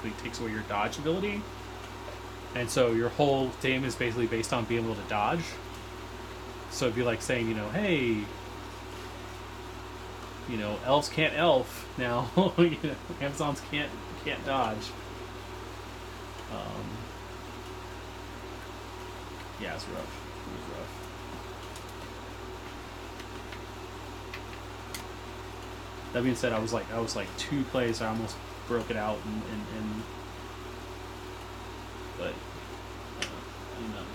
basically takes away your dodge ability. And so your whole game is basically based on being able to dodge. So it'd be like saying, hey, elves can't elf now. Amazons can't dodge. Yeah, it's rough. It was rough. That being said, I was like 2 plays. I almost broke it out, and but I'm not mind.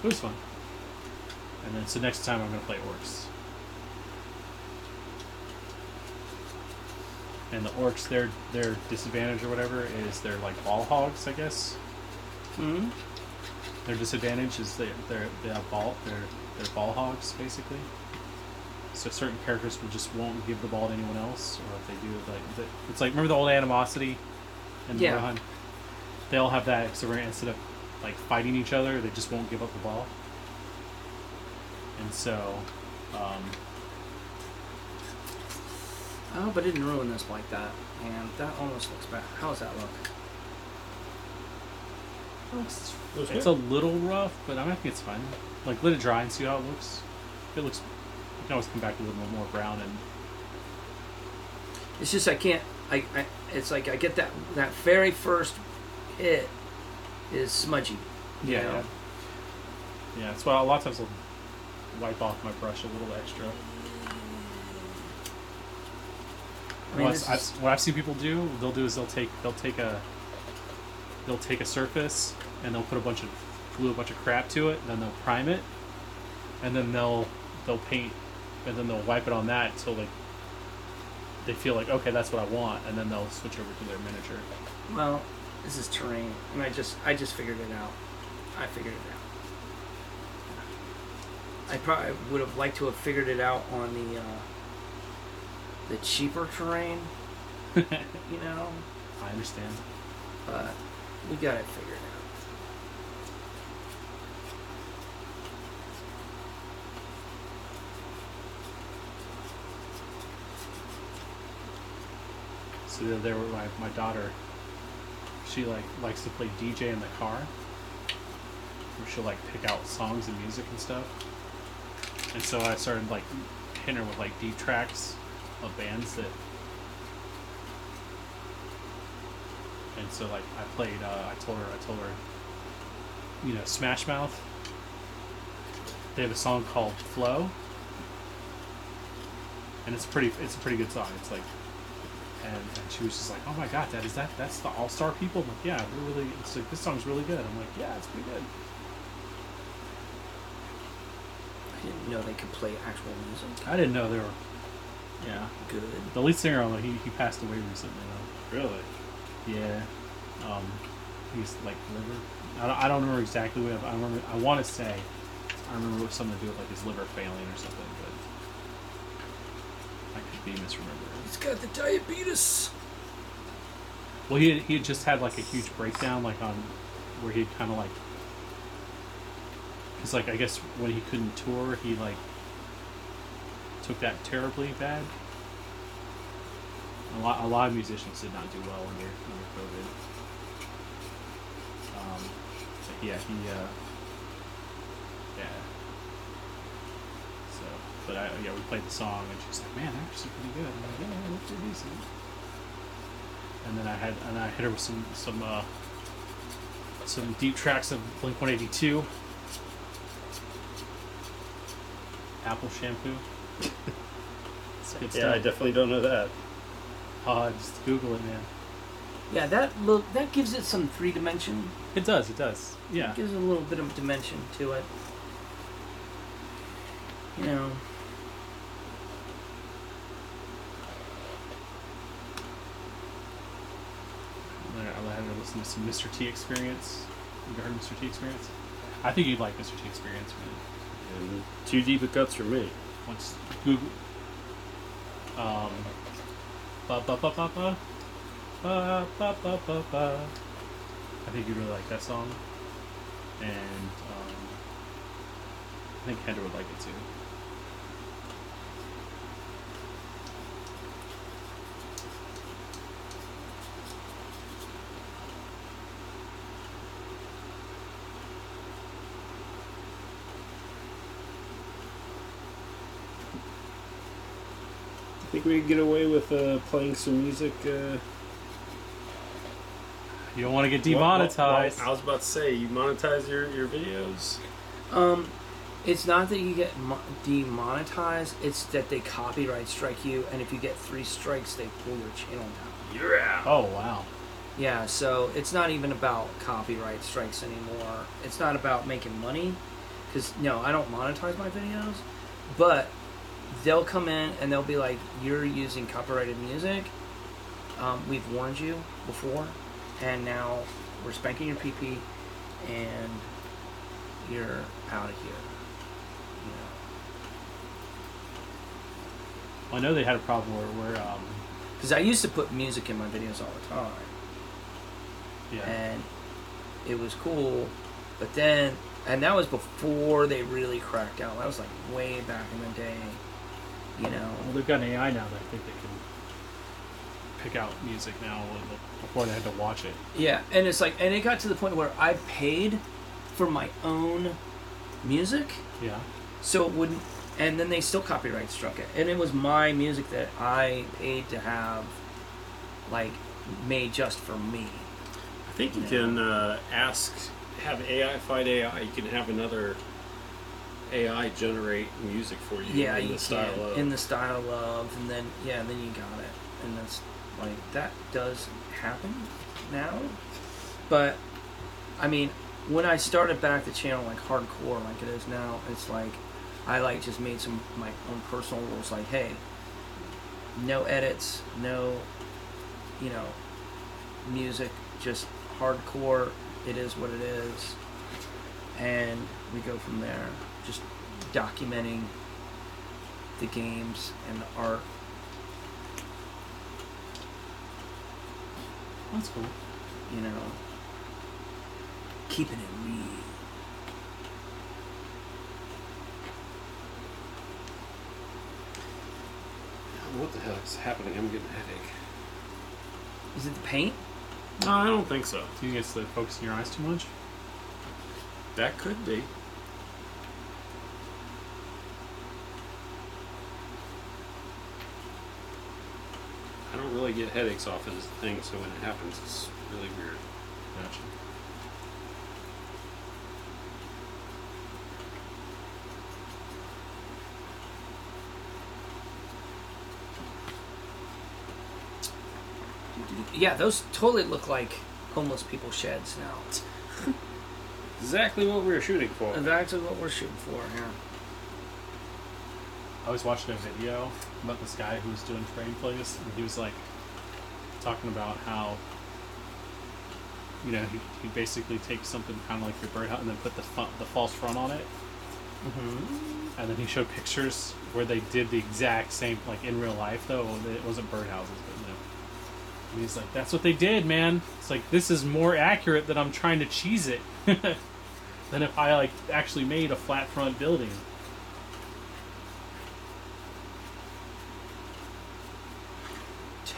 It was fun. And then so next time I'm gonna play orcs. And the orcs, their disadvantage or whatever is they're like ball hogs, I guess. Mm-hmm. Their disadvantage is they have they're ball hogs basically. So certain characters won't give the ball to anyone else, or if they do, it's like, remember the old animosity in Rohan? They all have that, so instead of like fighting each other, they just won't give up the ball. And so, oh, but it didn't ruin this like that. And that almost looks bad. How does that look? It's a little rough, but I think it's fine. Like, let it dry and see how it looks. If it looks, you can always come back a little more brown and. It's just I can't. It's like I get that very first hit is smudgy. Yeah. That's why a lot of times I'll wipe off my brush a little extra. I mean, what I've seen people do, they'll take a surface and they'll put glue a bunch of crap to it, and then they'll prime it, and then they'll paint, and then they'll wipe it on that until they feel like, okay, that's what I want, and then they'll switch over to their miniature. Well, this is terrain, and I just figured it out. I figured it out. I probably would have liked to have figured it out on the cheaper terrain. I understand. But we got it figured out. So there were my daughter. She likes to play DJ in the car. Where she'll pick out songs and music and stuff. And so I started hitting her with deep tracks of bands that. And so I played. I told her. Smash Mouth. They have a song called "Flow," and it's a pretty good song. It's and she was just like, "Oh my god, that's the All Star people?" I'm like, "Yeah, we're really." It's like, this song's really good. I'm like, "Yeah, it's pretty good." I didn't know they could play actual music. I didn't know they were. Yeah, good. The lead singer, he passed away recently though. Really? Yeah. He's liver. I don't remember exactly what. I remember. I want to say. I remember it was something to do with his liver failing or something, but I could be misremembering. He's got the diabetes. Well, he had just had a huge breakdown, on where he'd kind of because I guess when he couldn't tour, he took that terribly bad. A lot of musicians did not do well under COVID. But yeah, So, but we played the song, and she's like, "Man, they're actually pretty good." I'm like, "Yeah, they're pretty decent." And then I hit her with some deep tracks of Blink-182, Apple Shampoo. It's good stuff. Yeah, I definitely don't know that. Just Google it, man. Yeah, that gives it some 3-dimension. It does. Yeah. It gives it a little bit of dimension to it. I had to listen to some Mr. T Experience. You ever heard of Mr. T Experience? I think you'd like Mr. T Experience, man. And too deep it cuts for me. Once Google. Ba ba ba ba ba. Ba ba ba ba ba. I think you'd really like that song. And I think Kendra would like it too. Think we could get away with playing some music? You don't want to get demonetized. I was about to say, you monetize your videos? It's not that you get demonetized, it's that they copyright strike you, and if you get 3 strikes, they pull your channel down. You're out. Oh, wow. Yeah, so it's not even about copyright strikes anymore. It's not about making money, because, no, I don't monetize my videos, but they'll come in and they'll be like, you're using copyrighted music, we've warned you before, and now we're spanking your PP, and you're out of here. You know. Well, I know they had a problem where Because I used to put music in my videos all the time, yeah. and it was cool, but then, and that was before they really cracked down. That was like way back in the day, you know. Well, they've got an AI now that I think they can pick out music now before they had to watch it. Yeah, and it's like, and it got to the point where I paid for my own music, Yeah. so it wouldn't, and then they still copyright struck it, and it was my music that I paid to have, like, made just for me. I think you can have AI fight AI. You can have another AI generate music for you. Yeah, in you the style can, of. in the style of, and then and then you got it, and that's like that does happen now, but I mean, when I started back the channel like hardcore like it is now, it's like I like just made some my own personal rules, like, hey, no edits, no, you know, music, just hardcore. It is what it is, and we go from there. Just documenting the games and the art. That's cool. You know, keeping it real. What the hell is happening? I'm getting a headache. Is it the paint? No, I don't think so. Do you get to focus in your eyes too much? That could be. I don't really get headaches off of this thing, so when it happens, it's really weird. Gotcha. Yeah, those totally look like homeless people sheds now. Exactly what we were shooting for. Exactly what we're shooting for, yeah. I was watching a video about this guy who was doing frame plays, and he was like talking about how, you know, he basically takes something kind of like your birdhouse and then put the false front on it. Mm-hmm. And then he showed pictures where they did the exact same, like in real life though. It wasn't birdhouses, but you know. And he's like, that's what they did, man. It's like, this is more accurate than I'm trying to cheese it than if I like actually made a flat front building.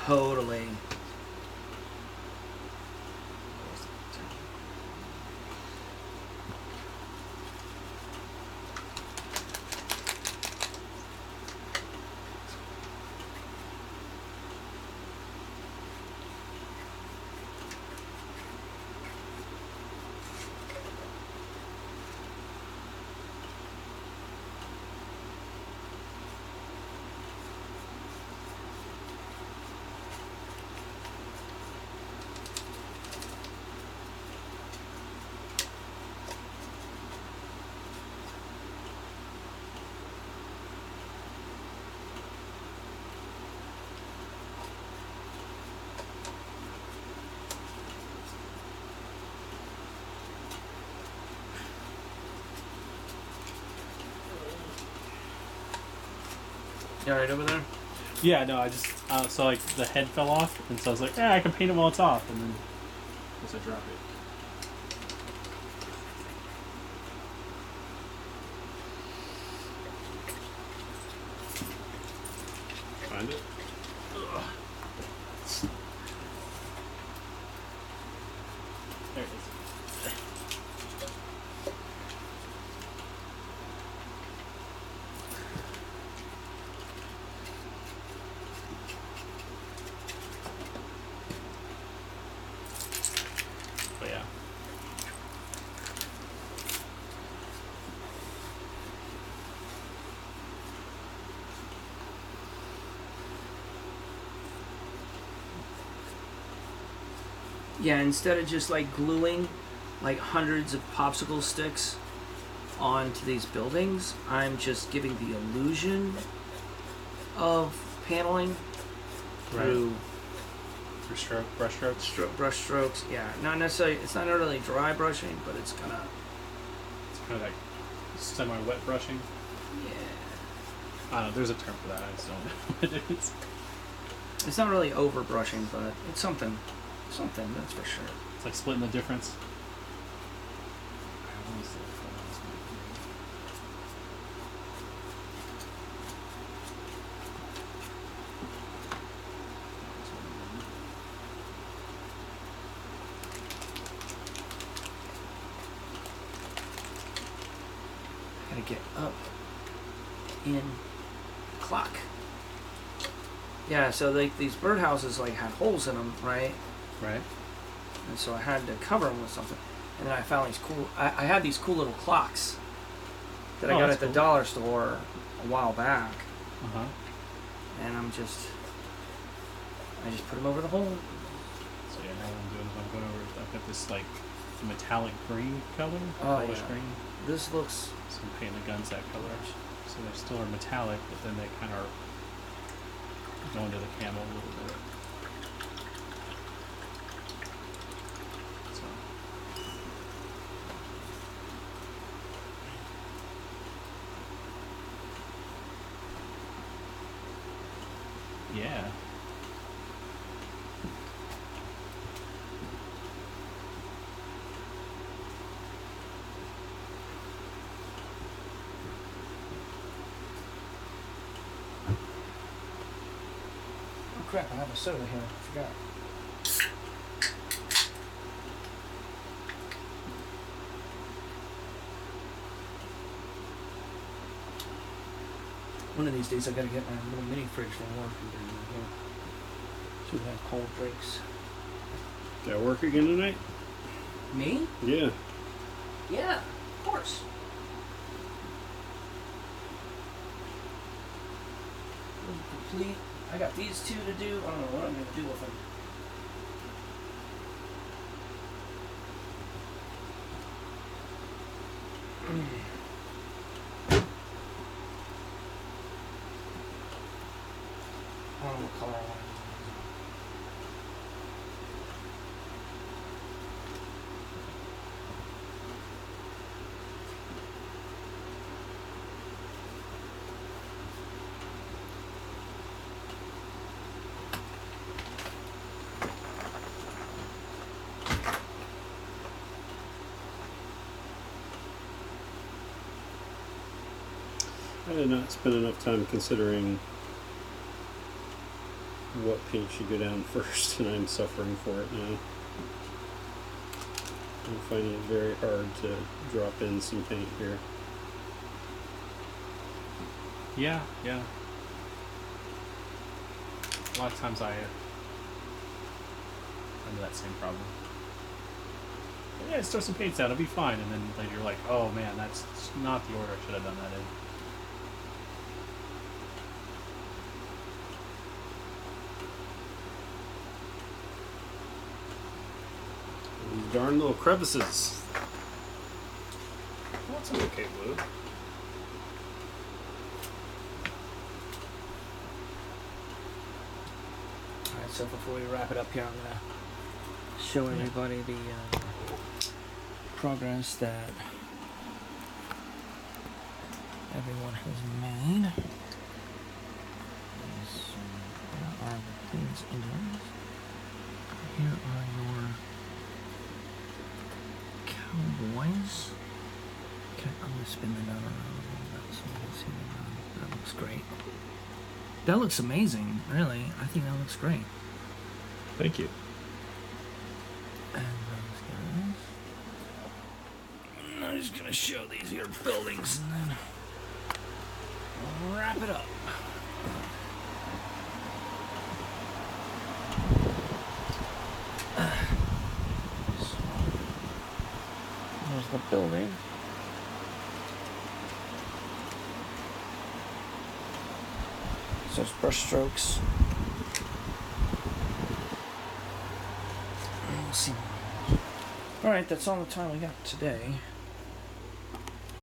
Totally. You alright over there? Yeah, no, I just so like the head fell off, and so I was like, I can paint it while it's off, and then I drop it. Find it? There it is. Yeah, instead of just like gluing like hundreds of popsicle sticks onto these buildings, I'm just giving the illusion of paneling through brush strokes. Brush strokes. Yeah, not necessarily. It's not really dry brushing, but it's kind of like semi-wet brushing. Yeah. I don't know. There's a term for that. I just don't know what it is. It's not really over brushing, but it's something. Something, that's for sure. It's like splitting the difference. Gotta get up in clock. Yeah, so like these birdhouses like had holes in them, right? Right. And so I had to cover them with something. And then I found these cool. I had these cool little clocks that I got at the dollar store a while back. And I just put them over the hole. So yeah, now what I'm doing is I'm going over. I've got this like metallic green color. Oh Polish yeah. green. This looks. So I'm painting the guns that color. So they still are metallic, but then they kind of go into the camo a little bit. So. Yeah. Crap, I have a soda here. I forgot. One of these days I gotta get my little mini fridge for work and bring it in here. So we have cold drinks. Got to work again tonight? Me? Yeah. Yeah, of course. Complete. I got these two to do. I don't know what I'm going to do with them. I don't know what color I want to use. I did not spend enough time considering what paint should go down first, and I'm suffering for it now. I'm finding it very hard to drop in some paint here. Yeah. A lot of times I under that same problem. Yeah, just throw some paints down, it'll be fine. And then later you're like, oh man, that's not the order I should have done that in. These darn little crevices. Well, that's an okay blue. Alright, so before we wrap it up here, I'm going to show everybody the progress that everyone has made. Here are the things in yours. Here are your cowboys. Okay, I'm going to spin that out around so you can see that. That looks great. That looks amazing, really. I think that looks great. Thank you. And I'm just gonna show these here buildings and then wrap it up. So, there's the building. So it's brush strokes. we'll see. All right, that's all the time we got today.